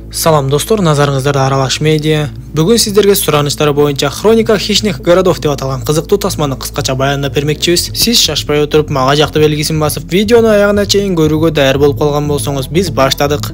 Салам достор, назарыңыздарда Аралаш медиа. Бүгін сіздерге сұраныштар бойынша Хроника хищных городов деп аталған қызықты тасманы қысқаша баяндап бермекчибиз. Сиз шашпай отырып, мага жақты белгисин басып, видеоны аяғына чейин көрүүгө даяр болуп калган болсоңуз, биз баштадык.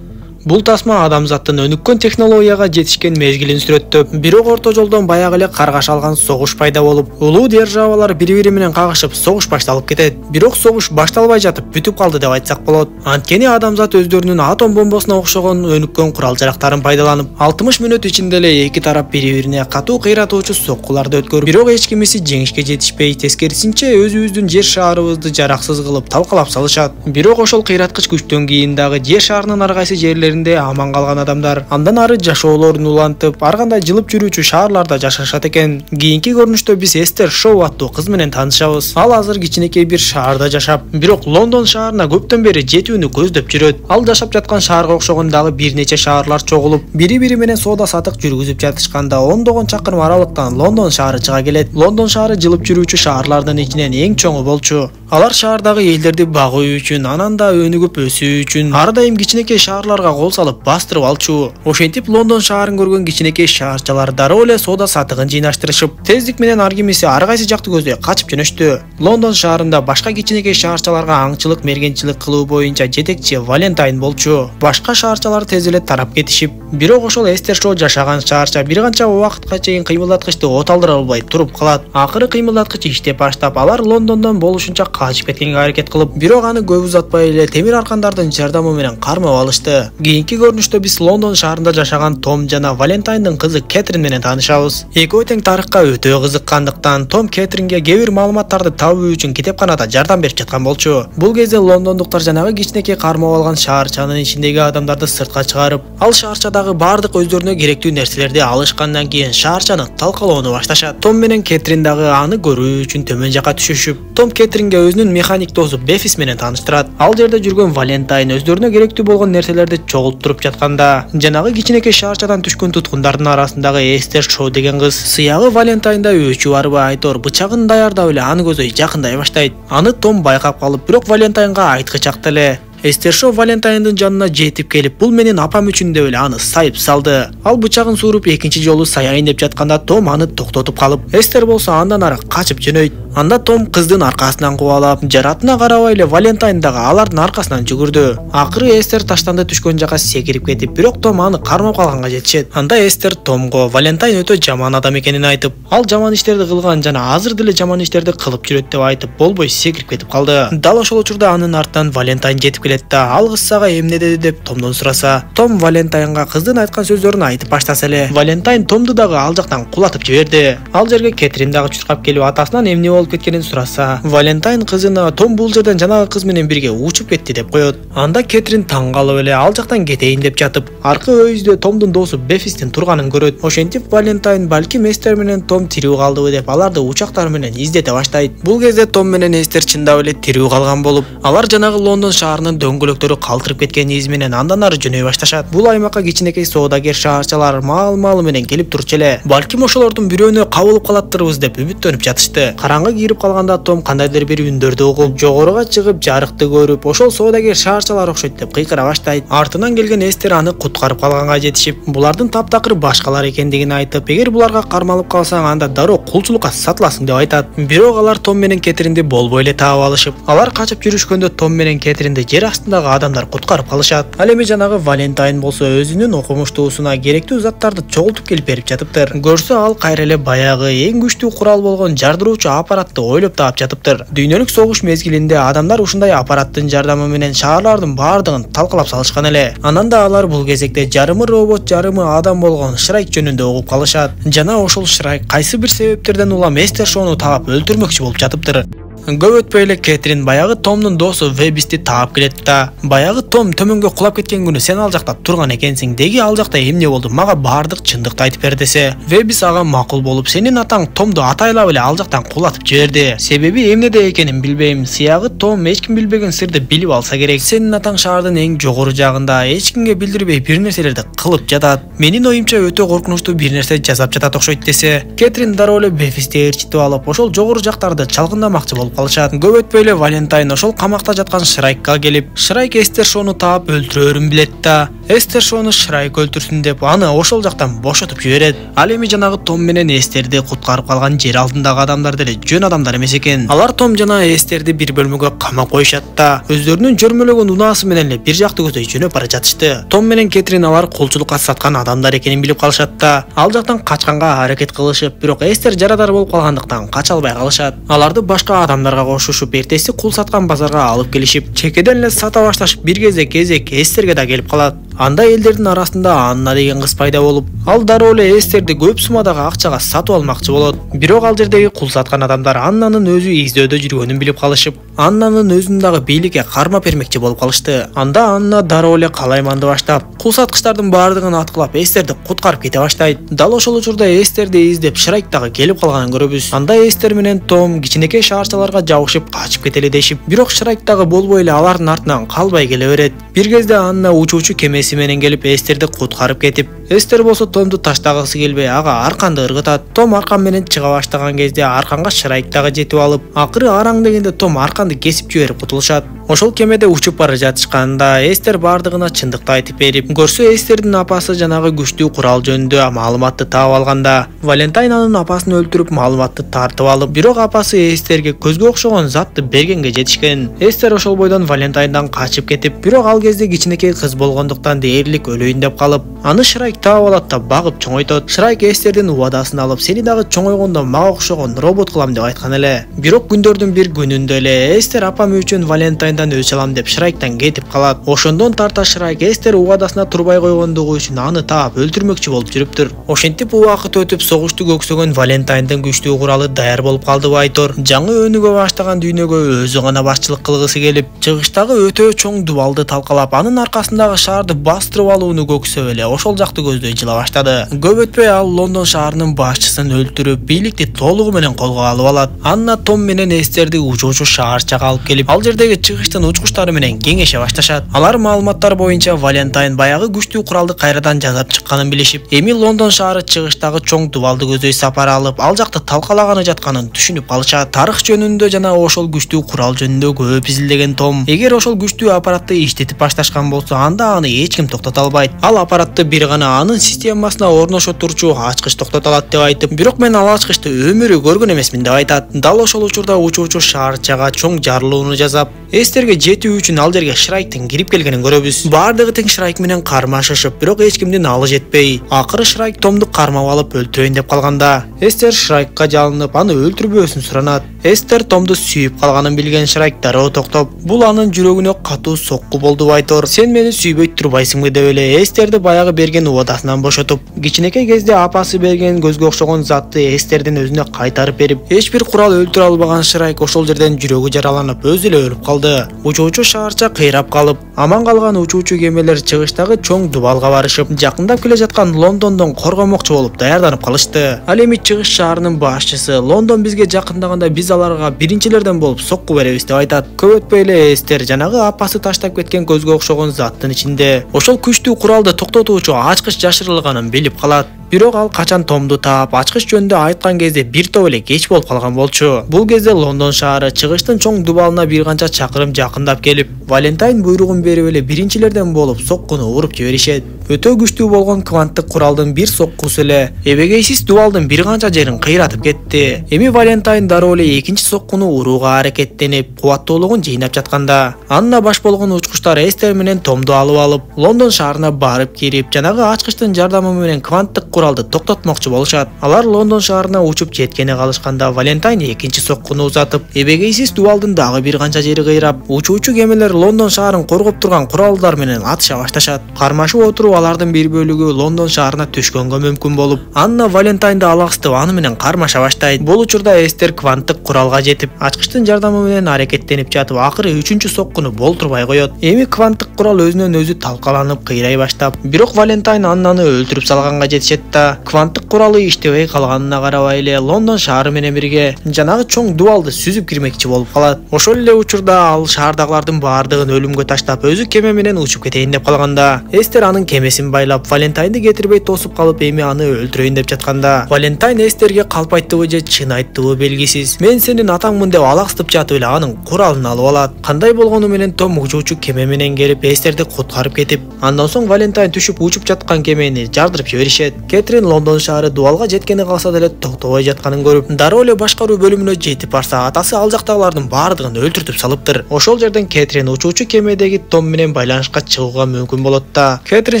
Бул тасма адамзаттын өнүккөн технологияга жетишкен мезгилин сүрөттөп, бирок орто жолдон баягы эле каргаш алган согуш пайда болуп, улуу державалар бири-бири менен кагышып, согуш башталып кетет. Бирок согуш башталбай жатып бүтүп калды деп айтсак болот. Анткени адамзат өздөрүнүн атом бомбасына окшогон өнүккөн курал-жарактарын пайдаланып, 60 мүнөт ичинде эле эки тарап бири-бирине катуу кыйратуучу соккуларды өткөрүп, бирок эч кимиси жеңишке жетишпей, тескерисинче өзүбүздүн жер шаарыбызды жараксыз кылып талкалап салышат. Бирок ошол кыйраткыч күчтөн кийин дагы жер шаарынын ар кайсы жерлеринде аман калган адамдар андан ары жашоолорун улантып, ар кандай жылып жүрүүчү шаарларда жашашат экен. Кийинки көрүнүштө биз Эстер Шоу аттуу кыз менен таанышабыз. Ал азыр кичинекей бир шаарда жашап, бирок Лондон шаарына көптөн бери жетүүнү көздөп жүрөт. Ал жашап жаткан шаарга окшогон дагы бир нече шаарлар чогулуп, бири-бири менен соода сатык жүргүзүп жатышканда ондогон чакырым аралыктан Лондон шаары чыга келет. Лондон шаары жылып жүрүүчү шаарлардын ичинен эң чоңу болчу. Алар шаардагы элдерди багуу үчүн, анан да өнүгүп өсүү үчүн ар дайым кичинекей шаарларга кол салып бастырып алчу. Ошентип Лондон шаарын көргөн кичинекей шаарчалар дароо эле соода сатыгын жыйнаштырышып, тездик менен ар кимиси ар кайсы жакты көздөй качып жөнөштү. Лондон шаарында башка кичинекей шаарчаларга аңчылык, мергенчилик кылуу боюнча жетекчи Валентайн болчу. Башка шаарчалар тез эле тарап кетишип, бирок ошол Эстер Шоу жашаган шаарча бир канча убакытка чейин кыймылдаткычты от алдыра албай туруп калат. Акыры кыймылдаткыч иштеп баштап, алар Лондондон болушунча качып кеткенге аракет кылып, бирок аны көп узатпай эле темир аркандардын жардамы менен кармап алышты. Кийинки көрүнүштө биз Лондон шаарында жашаган Том жана Валентайндын кызы Кэтрин менен таанышабыз. Экөө тең тарыхка өтө кызыккандыктан Том Кэтринге кээ бир маалыматтарды табуу үчүн китепканада жардам берип жаткан болчу. Бул кезде лондондуктар жанагы кичинекей кармап алган шаарчанын ичиндеги адамдарды сыртка чыгарып, ал шаарчадагы бардык өздөрүнө керектүү нерселерди алышкандан кийин шаарчаны талкалоону башташат. Том менен Кэтрин дагы аны көрүү үчүн төмөн жака түшүшүп, Том Кэтринге өзүнүн механик досу Бефис менен тааныштырат. Ал жерде жүргөн Валентайн өздөрүнө керектүү болгон нерселерди чогултуруп жатканда, жанагы кичинекей шаарчадан түшкөн туткундардын арасындагы Эстер Шоу деген кыз сыягы Валентайнда өчү барбы айтор бычагын даярдап эле аны көзөй жакындай баштайт. Аны Том байкап калып, бирок Валентайнга айткычак эле. Эстер Шоу Валентайндын жанына жетип келип, бул менин апам үчүн деп эле аны сайып салды. Ал бычагын сууруп экинчи жолу саяйын деп жатканда Том аны токтотуп калып, Эстер болсо андан ары качып жөнөйт. Анда Том кыздын аркасынан кубалап, жаратына карабай эле Валентайн дагы алардын аркасынан жүгүрдү. Акыры Эстер таштанды түшкөн жака секирип кетип, бирок Том аны кармап калганга жетишет. Анда Эстер Томго Валентайн өтө жаман адам экенин айтып, ал жаман иштерди кылган жана азыр деле жаман иштерди кылып жүрөт деп айтып, болбой секирип кетип калды. Дал ошол учурда анын артынан Валентайн жетип келет да, ал кыз сага эмне деди деп Томдон сураса, Том Валентайнга кыздын айткан сөздөрүн айтып баштаса эле, Валентайн Томду дагы ал жактан кулатып жиберди. Ал жерге Кэтрин дагы чуркап келип атасынан эмне болуп кеткенин сураса, Валентайн кызына Том бул жерден жанагы кыз менен бирге учуп кетти деп коет. Анда Кэтрин таң калып эле ал жактан кетейин деп жатып, аркы өйүздө Томдун досу Бефистин турганын көрөт. Ошентип Валентайн балким Эстер менен Том тирүү калдыбы деп аларды учактар менен издете баштайт. Бул кезде Том менен Эстер чындап эле тирүү калган болуп, алар жанагы Лондон шаарынын дөңгөлөктөрү калтырып кеткен из менен андан ары жөнөй башташат. Бул аймакка кичинекей соодагер шаарчалар маал-маалы менен келип турчу эле. Балким ошолордун бирөөнө кабылып калаттырбыз деп үмүттөнүп жатышты. Караңгы кирип калганда Том кандайдыр бир үндөрдү угуп, жогоруга чыгып жарыкты көрүп, ошол соодагер шаарчалар окшойт деп кыйкыра баштайт. Артынан келген Эстер аны куткарып калганга жетишип, булардын таптакыр башкалар экендигин айтып, эгер буларга кармалып калсаң, анда дароо кулчулукка сатыласың деп айтат. Бирок алар Том менен Кэтринди болбой эле таап алышып, алар качып жүрүшкөндө Том менен Кэтринди жер астындагы адамдар куткарып калышат. Ал эми жанагы Валентайн болсо өзүнүн окумуштуусуна керектүү заттарды чогултуп келип берип жатыптыр. Көрсө ал кайра эле баягы эң күчтүү курал болгон жардыруучу аппаратты ойлоп таап жатыптыр. Дүйнөлүк согуш мезгилинде адамдар ушундай аппараттын жардамы менен шаарлардын бардыгын талкалап салышкан эле. Анан да алар бул кезекте жарымы робот, жарымы адам болгон Шрайк жөнүндө угуп калышат. Жана ошол Шрайк кайсы бир себептерден улам Эстер Шоуну таап өлтүрмөкчү болуп жатыптыр. Көп өтпөй эле Кэтрин баягы Томдун досу Вебисти таап келет да. Баягы Том төмөнгө кулап кеткен күнү сен ал жакта турган экенсиң. Деги ал жакта эмне болду? Мага бардык чындыкты айтып бер десе, Вебис ага макул болуп, сенин атаң Томду атайлап эле ал жактан кулатып жиберди. Себеби эмнеде экенин билбейм. Сыягы Том эч ким билбеген сырды билип алса керек. Сенин атаң шаардын эң жогору жагында эч кимге билдирбей бир нерселерди кылып жатат. Менин оюмча өтө коркунучтуу бир нерсе жасап жатат окшойт десе, Кэтрин дароо эле Вебисти ээрчитип алып, ошол жогору жактарды чалгындамакчы болуп болуп калышат. Көп өтпөй эле Валентайн ошол камакта жаткан Шрайкка келип, Шрайк Эстер Шоуну таап өлтүрөөрүн билет да, Эстер Шоуну Шрайк өлтүрсүн деп аны ошол жактан бошотуп жиберет. Ал эми жанагы Том менен Эстерди куткарып калган жер алдындагы адамдар деле жөн адамдар эмес экен. Алар Том жана Эстерди бир бөлмөгө камап коюшат да, өздөрүнүн жөрмөлөгөн унаасы менен эле бир жакты көздөй жөнөп бара жатышты. Том менен Кетрин алар кулчулукка саткан адамдар экенин билип калышат да, ал жактан качканга аракет кылышып, бирок Эстер жарадар болуп калгандыктан кача албай калышат. Аларды башка адамдарга кошушуп, эртеси кул саткан базарга алып келишип, чекеден эле сата башташып, бир кезде кезек Эстерге да келип калат. Анда элдердин арасында Анна деген кыз пайда болуп, ал дароо эле Эстерди көп суммадагы акчага сатып алмакчы болот. Бирок ал жердеги кул саткан адамдар Аннанын өзү издөөдө жүргөнүн билип калышып, Аннанын өзүн дагы бийликке карма бермекчи болуп калышты. Анда Анна дароо эле калайманды баштап, кул саткычтардын баардыгын аткылап Эстерди куткарып кете баштайт. Дал ошол учурда Эстерди издеп Шрайк дагы келип калганын көрөбүз. Анда Эстер менен Том кичинекей шаарчаларга жабышып качып кетели дешип, бирок Шрайк дагы болбой эле алардын артынан калбай келе берет. Бир кезде Анна учуучу кемеси менен келип Эстерди куткарып кетип, Эстер болсо Томду таштагысы келбей ага арканды ыргытат. Том аркан менен чыга баштаган кезде арканга Шрайк дагы жетип алып, акыры араң дегенде Том арканды кесип жиберип кутулушат. Ошол кемеде учуп бара жатышканда Эстер бардыгына чындыкты айтып берип, көрсө Эстердин апасы жанагы күчтүү курал жөнүндө маалыматты таап алганда, Валентайн анын апасын өлтүрүп маалыматты тартып алып, бирок апасы Эстерге көзгө окшогон затты бергенге жетишкен. Эстер ошол бойдон Валентайндан качып кетип, бирок ал кезде кичинекей кыз болгондуктан дээрлик өлөйүн деп калып, аны Шрайк таап алат да багып чоңойтот. Шрайк Эстердин убадасын алып, сени дагы чоңойгондо мага окшогон робот кылам деп айткан эле. Бирок күндөрдүн бир күнүндө эле Эстер апам үчүн Валентайндан өч алам деп Шрайктан кетип калат. Ошондон тарта Шрайк Эстер убадасына турбай койгондугу үчүн аны таап өлтүрмөкчү болуп жүрүптүр. Ошентип убакыт өтүп, согушту көксөгөн Валентайндын күчтүү куралы даяр болуп калды Байтор. Жаңы өнүгө баштаган дүйнөгө өзү гана башчылык кылгысы келип, чыгыштагы өтө чоң дубалды талкалап, анын аркасындагы шаарды бастырып алууну көксөп эле ошол жакты көздөй жыла баштады. Көп өтпөй ал Лондон шаарынын башчысын өлтүрүп, бийликти толугу менен колго алып алат. Анна Том менен Эстерди учуучу шаарчага алып келип, ал жердеги чыгыштын учкучтары менен кеңеше башташат. Алар маалыматтар боюнча Валентайн баягы күчтүү куралды кайрадан жасап чыкканын билишип, эми Лондон шаары чыгыштагы чоң дубалды көздөй сапар алып, ал жакты талкалаганы жатканын түшүнүп калышат. Тарых жөнүндө жана ошол күчтүү курал жөнүндө көп изилдеген Том, эгер ошол күчтүү аппаратты иштетип башташкан болсо, анда аны эч ким токтото албайт. Ал аппаратты бир гана анын системасына орношо турчу ачкыч токтото алат деп айтып, бирок мен ал ачкычты өмүрү көргөн эмесмин деп айтат. Дал ошол учурда учуучу шаарчага чоң жарылууну жасап, Эстерге жетүү үчүн ал жерге Шрайктын кирип келгенин көрөбүз. Бардыгы тең Шрайк менен кармашышып, бирок эч кимдин алы жетпей, акыры Шрайк Томду кармап алып өлтүрөйүн деп калганда, Эстер Шрайкка жалынып, аны өлтүрбөөсүн суранат. Эстер Томду сүйүп калганын билген Шрайк дароо токтоп, бул анын жүрөгүнө катуу сокку болду Байтор. Сен мени сүйбөй турбайсыңбы деп эле Эстерди баягы берген убадасынан бошотуп, кичинекей кезде апасы берген көзгө окшогон затты Эстердин өзүнө кайтарып берип, эч бир курал өлтүрө албаган Шрайк ошол жерден жүрөгү жараланып, өзү эле өлүп калды. Учуучу шаарча кыйрап калып, аман калган учуучу кемелер чыгыштагы чоң дубалга барышып, жакындап келе жаткан Лондондон коргомокчу болуп даярданып калышты. Ал эми чыгыш шаарынын башчысы, Лондон бизге жакындаганда биз аларга биринчилерден болуп сокку беребиз деп айтат. Көп өтпөй эле Эстер жанагы апасы таштап кеткен көзгө окшогон заттын ичинде ошол күчтүү куралды токтотуучу ачкыч жашырылганын билип калат. Бирок ал качан Томду таап, ачкыч жөнүндө айткан кезде бир топ эле кеч болуп калган болчу. Бул кезде Лондон шаары чыгыштын чоң дубалына бир канча чакырым жакындап келип, Валентайн буйругун берип эле биринчилерден болуп соккуну уруп жиберишет. Өтө күчтүү болгон кванттык куралдын бир соккусу эле эбегейсиз дубалдын бир канча жерин кыйратып кетти. Эми Валентайн дароо эле экинчи соккуну урууга аракеттенип, кубаттуулугун жыйнап жатканда, Анна баш болгон учкучтар Эстер менен Томду алып, Лондон шаарына барып кирип, жанагы ачкычтын жардамы менен кванттык куралды токтотмокчу болушат. Алар Лондон шаарына учуп жеткене калышканда, Валентайн экинчи соккуну узатып, эбегейсиз дубалдын дагы бир канча жери кыйрап, учуучу кемелер Лондон шаарын коргоп турган куралдар менен атыша башташат. Кармашып отуруп, алардын бир бөлүгү Лондон шаарына түшкөнгө мүмкүн болуп, Анна Валентайнды алаксытып аны менен кармаша баштайт. Бул учурда Эстер кванттык куралга жетип, ачкычтын жардамы менен аракеттенип жатып, акыры үчүнчү соккуну болтурбай коет. Эми кванттык курал өзүнөн өзү талкаланып кыйрай баштап, бирок Валентайн Аннаны өлтүрүп салганга жетишет да, кванттык куралы иштебей калганына карабай эле Лондон шаары менен бирге жанагы чоң дубалды сүзүп кирмекчи болуп калат. Ошол эле учурда ал шаардагылардын баардыгын өлүмгө таштап, өзү кеме менен учуп кетейин деп калганда, Эстер анын кемесин байлап, Валентайнды кетирбей тосуп калып, эми аны өлтүрөйүн деп жатканда, Валентайн Эстерге калп айттыбы же чын айттыбы белгисиз. Мен сенин атаңмын деп алаксытып жатып эле анын куралын алып алат. Кандай болгону менен Том учуучу кеме менен келип Эстерди куткарып кетип, андан соң Валентайн түшүп учуп жаткан кемени жардырып жиберишет. Кэтрин Лондон шаары дубалга жеткени калса деле токтобой жатканын көрүп, дароо эле башкаруу бөлүмүнө жетип барса, атасы ал жактагылардын баардыгын өлтүртүп салыптыр. Ошол жерден Кэтрин учуучу кемедеги Том менен байланышка чыгууга мүмкүн болот да. Кэтрин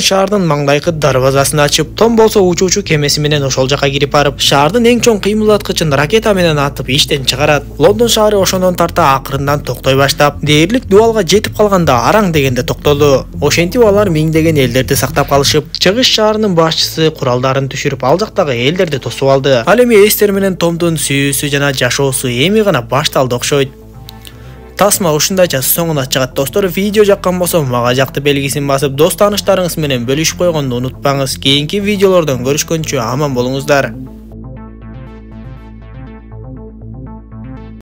шаардын маңдайкы дарбазасын ачып, Том болсо учуучу кемеси менен ошол жака кирип барып, шаардын эң чоң кыймылдаткычын ракета менен атып иштен чыгарат. Лондон шаары ошондон тарта акырындан токтой баштап, дээрлик дубалга жетип калганда араң дегенде токтоду. Ошентип алар миңдеген элдерди сактап калышып, чыгыш шаарынын башчысы куралдарын түшүрүп, ал жактагы элдерди тосуп алды. Ал эми Эстер менен Томдун сүйүүсү жана жашоосу эми гана башталды окшойт. Тасма ушундайча соңуна чыгат достор. Видео жаккан болсо мага жакты белгисин басып, дос тааныштарыңыз менен бөлүшүп койгонду унутпаңыз. Кийинки видеолордон көрүшкөнчө аман болуңуздар.